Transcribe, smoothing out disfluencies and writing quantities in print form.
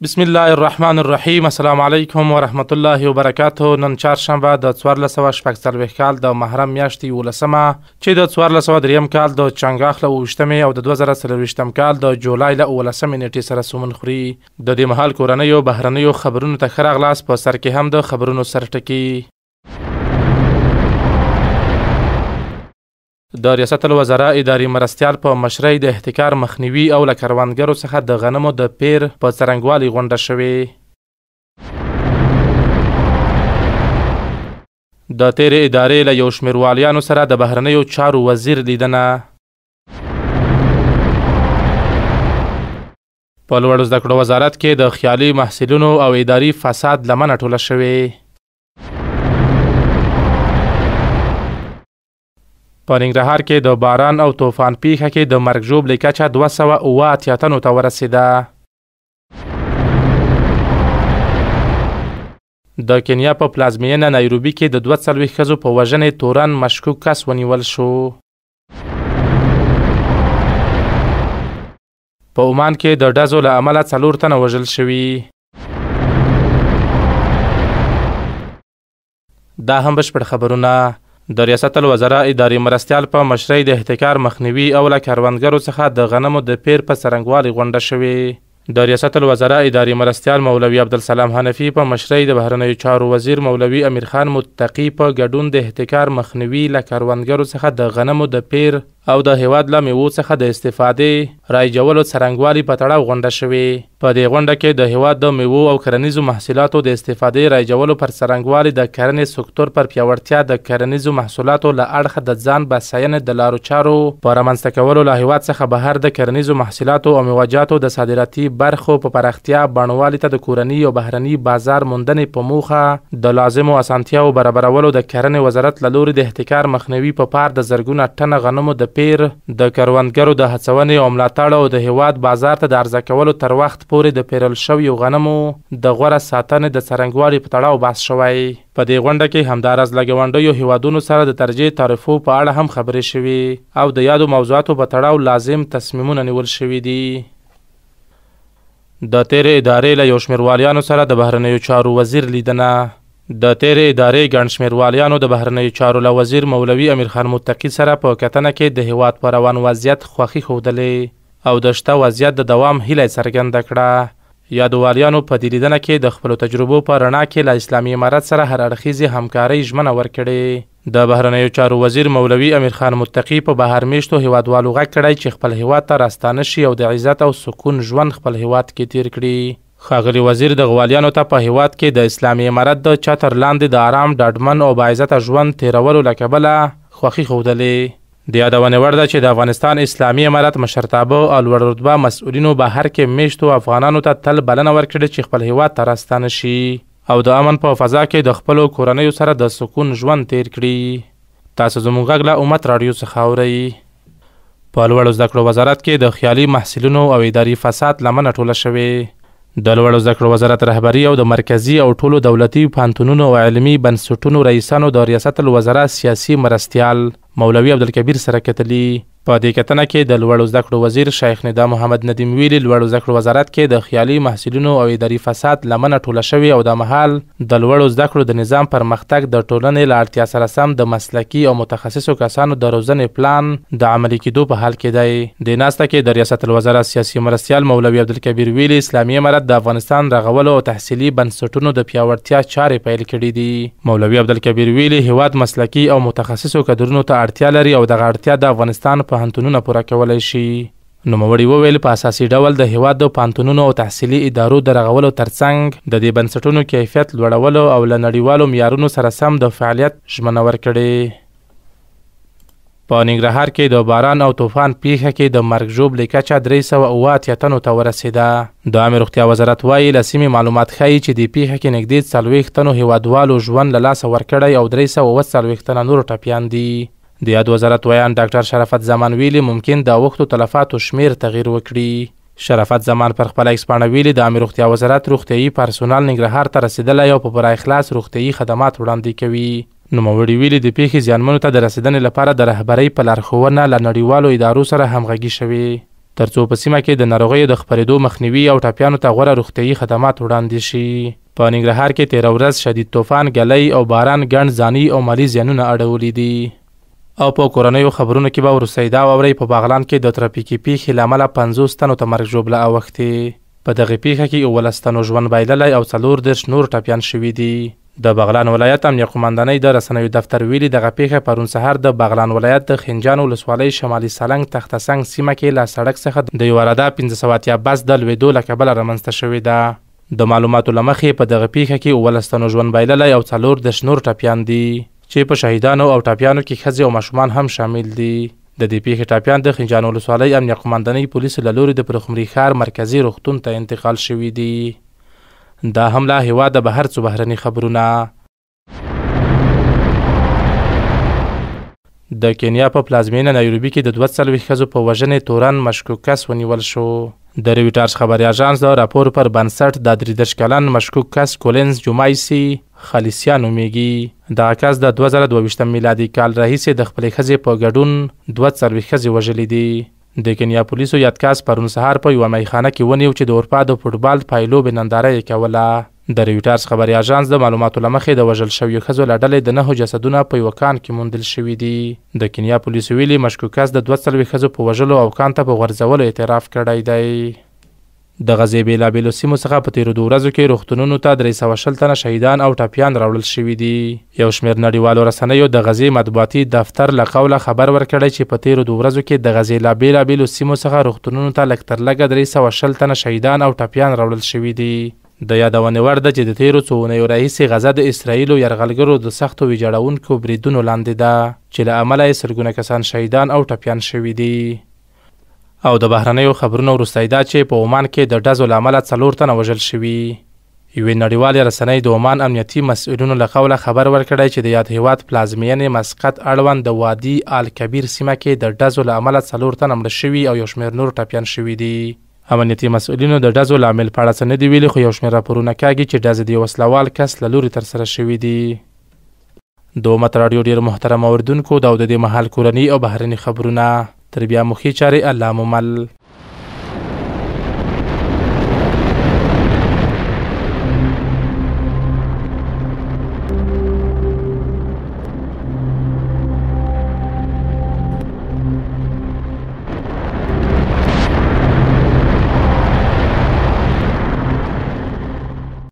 بسم الله الرحمن الرحیم. السلام علیکم ورحمت الله وبرکاته. نن چهارشنبه د 1440 کال د محرم میاشتې 11مه چې د 1403 کال د چنګاښ له 28مې او د 2023 کال د جولای له 19مې نیټې سره سمون خوري. د دې مهال کورنیو بهرنیو خبرونو ته ښه راغلاست. په سر کې هم د خبرونو سرټکي. د ریاست الوزرا اداري مرستیال په مشرۍ د احتکار مخنیوي او له کروندګرو څخه د غنمو د پیر په څرنګوالي غونډه شوې. د تیرې ادارې له یو شمېر والیانو سره د بهرنیو چارو وزیر لیدنه. په لوړو زده کړو وزارت کې د خیالي محصلینو او اداري فساد لمنه ټوله شوې. په ننګرهار کې د باران او طوفان پیښه کې د مرګ ژوبلې کچه 278 تنو ته ورسېده. د کینیا په پلازمینه نایروبي کې د 42 ښځو په وژنې تورن مشکوک کس ونیول شو. په عمان کې د ډزو له امله 4 تنه وژل شوي. دا هم بشپړ خبرونه. د ریاست الوزرا اداري مرستیال په مشرۍ د احتکار مخنیوي او له کروندګرو څخه د غنمو د پیر په څرنګوالي غونډه شوې. د ریاست الوزرا اداري مرستیال مولوي عبدالسلام حنفي په مشرۍ د بهرنیو چارو وزیر مولوي امیر خان متقي په ګډون د احتکار مخنیوي له کروندګرو څخه د غنمو د پیر او د هیواد له میوو څخه د استفادې رایجولو څرنګوالي په تړاو غونډه شوې. په دې غونډه کې د هیواد د میوو او کرنیزو محصولاتو د استفادې رایجولو پر څرنګوالي د کرنې سکتور پر پیاوړتیا د کرنیزو محصولاتو له اړخه د ځان بساینې د لارو چارو په رامنځته کولو له هیواد څخه بهر د کرنیزو محصولاتو او میوجاتو د صادراتي برخو په پراختیا بڼوالي ته د کورني او بهرني بازار موندنې په موخه د لازمو اسانتیاو برابرولو د کرنې وزارت له لوري د احتکار مخنیوي په پار د زرګونه ټنه غنمو د پیر د کروندګرو د هڅونې او ملاتړ او د هیواد بازار ته د عرضه کولو تر وخت پورې د پیرل شویو غنمو د غوره ساتنې د څرنګوالي په تړاو بحث شوی. په دې غونډه کې همداراز له ګاونډیو هیوادونو سره د ترجیح تعرفو په اړه هم خبرې شوې او د یادو موضوعاتو په تړاو لازم تصمیمونه نیول شوي دي. د تیرې ادارې له یو شمېر والیانو سره د بهرنیو چارو وزیر لیدنه. د تیرې ادارې ګڼ شمېر والیانو د بهرنیو چارو له وزیر مولوي امیر خان متقي سره په کتنه کې د هیواد په روان وضعیت خوښي ښودلې او د شته وضعیت د دوام هیله څرګنده کړه. یادو والیانو په دې لیدنه کې د خپلو تجربو په رڼا کې له اسلامي امارت سره هر اړخیزې همکارۍ ژمنه ورکړې. د بهرنیو چارو وزیر مولوي امیر خان متقي په بهر میشتو هیوادوالو غږ کړی چې خپل هیواد ته راستانه شي او د عزت او سکون ژوند خپل هیواد کې تیر کړي. ښاغلي وزیر د غوالیانو ته په هیواد کې د اسلامي امارت د چتر لاندې د آرام ډاډمن او باعزته ژوند تیرولو له کبله خوښي ښودلې. د یادونې وړ ده چې د افغانستان اسلامي امارت مشرتابه او لوړ رتبه مسؤلینو بهر کې میشتو افغانانو ته تل بلنه ورکړې چې خپل هیواد ته راستانه شي او د امن په فضا کې د خپلو کورنیو سره د سکون ژوند تیر کړي. تاسو زموږ غږ له امت راډیو څخه اورئ. په لوړو زده کړو وزارت کې د خیالي محصلینو او اداري فساد لمنه ټوله شوې. د لوړو زده کړو وزارت رهبري او د مرکزي او ټولو دولتي پوهنتونونو او علمي بنسټونو رئیسانو د ریاست الوزرا سیاسي مرستیال مولوي عبدالکبیر سره کتلي. په دې کتنه کې د لوړو زده کړو وزیر شیخ ندا محمد ندیم ویلي لوړو زده کړو وزارت کې د خیالي محصلینو او اداري فساد لمنه ټوله شوې او د مهال د لوړو زده کړو د نظام پرمختګ د ټولنې له اړتیا سره سم د مسلکي او متخصصو کسانو د روزنې پلان د عملي کېدو په حال کې دی. د ناسته کې د ریاست الوزرا سیاسي مرستیال مولوي عبدالکبیر ویلي اسلامي امارت د افغانستان رغولو او تحصیلي بنسټونو د پیاوړتیا چارې پیل کړي دي. مولوي عبدالکبیر ویلي هیواد مسلکي او متخصصو کادرونو ته اړتیا لري او دغه اړتیا د افغانستان پوهنتونونه پوره کولای شي. نوموړي وویل په اساسي ډول د هیواد د پوهنتونونو او تحصیلي ادارو د رغولو ترڅنګ د دې بنسټونو کیفیت لوړولو او له نړیوالو معیارونو سره سم د فعالیت ژمنه ورکړې. په ننګرهار کې د باران او طوفان پیښه کې د مرګ ژوبلې کچه 378 تنو ته ورسېده. د عامه روغتیا وزارت وایي له سیمې معلومات ښیي چې د پیښه کې نږدې 40 تنو هیوادوالو ژوند له لاسه ورکړی او 340 تنه نور ټپیان دي. د یاد وزارت ویان ډاکټر شرافت زمان ویلي ممکن د اوښتو تلفاتو شمیر تغییر وکړي. شرافت زمان پر خپل ایکس پاڼه ویلي د عامه روغتیا وزارت روغتیايي پرسونال ننګرهار ته رسیدلی او په پوره اخلاص روغتیايي خدمات وړاندې کوي. نوموړي ویلي د پیښې زیانمنو ته د رسیدنې لپاره د رهبرۍ په لارښوونه له نړیوالو ادارو سره همغږي شوې. ترڅو په سیمه کې د ناروغیو د خپرېدو مخنیوي او ټپیانو ته غوره روغتیایي خدمات وړاندې شي. په ننګرهار کې تېره ورځ شدید طوفان، ګلۍ او باران ګڼ ځاني او مالي زیانونه اړولي دي. او په کورنیو خبرونو کې به وروستی دا واورئ په بغلان کې د ترافیکي پیښې له امله 50 تنو ته مرګ ژوبله اوښتې. په دغې پیښه کې 19 تنو ژوند بایللی او 40 نور ټپیان شوي دي. د بغلان ولایت امنیه قمندانۍ د رسنیو دفتر ویلي دغه پیښه پرون سهار د بغلان ولایت د خنجان ولسوالۍ شمالي سالنګ تخته سنګ سیمه کې له سړک څخه د یو اراده 580 بس د لوېدو له کبله رامنځته شوې ده. د معلوماتو له مخې په دغه پیښه کې 19 تنو ژوند بایللی او 40 نور ټپیان دي چې په شهیدانو او ټپیانو کې ښځې او ماشومان هم شامل دي. د دې پیښې ټپیان د خنجان ولسوالۍ امنیه قمندانۍ پولیسو له لوري د پلخمري ښار مرکزي روغتون ته انتقال شوي دي. دا هم له هېواده بهر څو بهرني خبرونه. د کینیا په پلازمینه نایروبي کې د 42 ښځو په وژنې تورن مشکوک کس ونیول شو. د رویټرز خبري اژانس د راپور پر بنسټ د 33 کلن مشکوک کس کولینز جومایسي خلیسیا نومیږي. دغه کس د 2022 میلادي کال راهیسې د خپلې ښځې په ګډون 42 ښځې وژلې دي. د کینیا پولیسو یاد کس پرون سهار په یوه میخانه کې ونیو چې د اروپا د فوټبال پایلوبې ننداره یې کوله. د رویټرز خبري اژانس د معلوماتو له مخې د وژل شویو ښځو له ډلې د 9 جسدونه په یوه کان کې موندل شوي دي. د کینیا پولیسو ویلي مشکوک کس د 42 ښځو په وژلو او کان ته په غورځولو اعتراف کړی دی. د غزې بېلابېلو سیمو څخه په تېرو 2 ورځو کې روغتونونو ته 320 تنه شهیدان او ټپیان راوړل شوي دي. یو شمېر نړیوالو رسنیو د غزې مطبوعاتي دفتر له قوله خبر ورکړی چې په تېرو 2 ورځو کې د غزې له بېلابېلو سیمو څخه روغتونونو ته لږ تر لږه 320 تنه شهیدان او ټپیان راوړل شوي دي. د یادونې وړ ده چې د تېرو څو اونیو راهیسې غزه د اسرائیلو یرغلګرو د سختو ویجاړونکو بریدونو لاندې ده چې له امله یې سلګونه کسان شهیدان او ټپیان شوي دي. او د بهرنیو خبرونو وروستی دا چې په عمان کې د ډزو له امله 4 تنه وژل شوي. یوې نړیوالې رسنۍ د عمان امنیتي مسؤلینو له قوله خبر ورکړی چې د یاد هېواد پلازمینې مسقط اړوند د وادي الکبیر سیمه کې د ډزو له امله 4 تنه مړه شوي او یو شمېر نور ټپیان شوي دي. امنیتي مسؤلینو د ډزو لامل په اړه څه نه دي ویلي، خو یو شمېر راپورونه کاږي چې ډزې د یو وسلوال کس له لوري ترسره شوي دي. د امت راډیو ډېر محترم اوریدونکو دا د دې مهال کورني او بهرني خبرونه. تر بیا مخکې چارې الله مو مل.